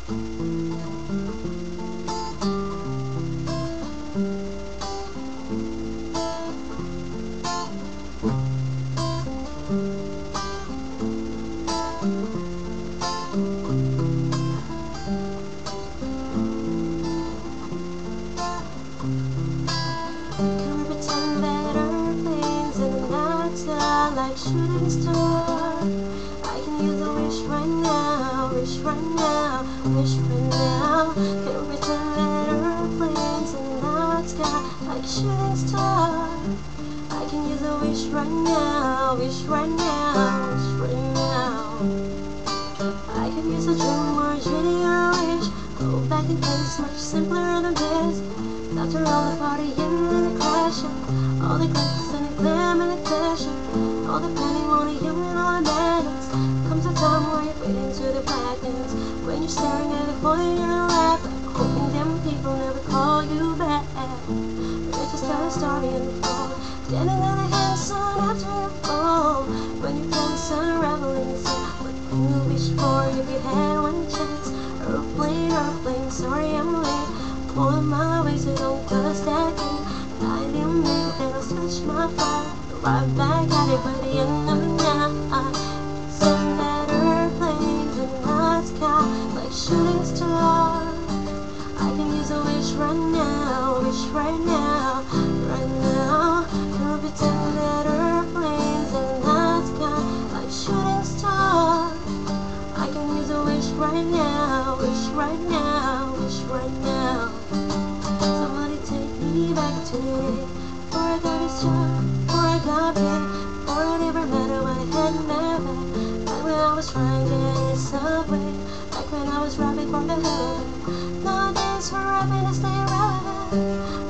Like shooting star, I can use a wish right now, wish right now, wish right now. Can pretend that airplanes in the night sky like shooting star. I can use a wish right now, wish right now, wish right now. I can use a dream or a genie or a wish. Go back in time, it's much simpler than this. After all the partying and the crashing, all the glitz and the glam and the passion, all the pandemonium and all the madness, comes a time where you're fading to the blackness, when you're staring at a void in your lap, hoping them people never call you back. But they just tell a story in the fall, standing on the handstand after you fall, when your plans unravel in the sea. What can you wish for if you had one chance? Airplane, airplane, sorry I'm late, pulling my way so don't touch that gate. I didn't make it, then I'll switch my fire, right back at it by the end of the night. Send that airplanes in the night sky like shooting stars. I can use a wish right now, wish right now, right now. Can we pretend that airplanes in the night sky like shooting stars? I can use a wish right now, wish right now, wish right now. Somebody take me back to the day before I got this job, before I got paid, before I never mattered what I had in my bag. Back when I was trying to get in subway, back when I was rapping for the hood. Nowadays for rapping to stay relevant,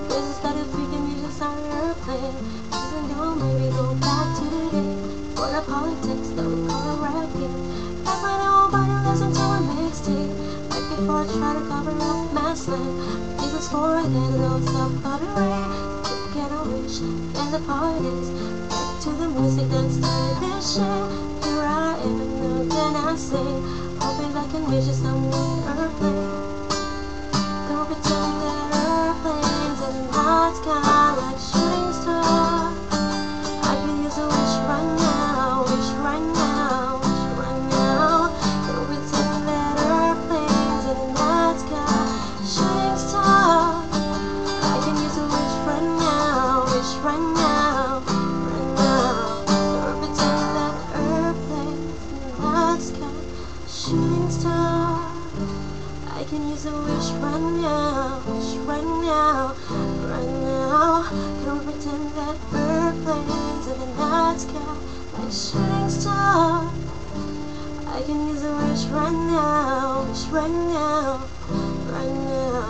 this is better freaking music on an airplane. Season go, maybe go back to the day before the politics that we call a rap game. Back when nobody listened to a mixtape, back before I tried to cover up my slang. This is for the little self-copyright. Get a wish, there's a parties. Back to the music that started this shit. Here I am, and then I say, hoping I can wish you someone airplane. Don't pretend that airplanes in the night sky like shooting stars. I can use a wish right now, wish right now, wish right now. Don't pretend that airplanes in the night sky shooting stars. I can use a wish right now, wish right now, right now. Don't pretend that airplanes in the night sky shooting stars. I can use a wish right now, wish right now, right now. Don't pretend that airplanes in the night sky like shooting stars. I can use a wish right now, wish right now, right now.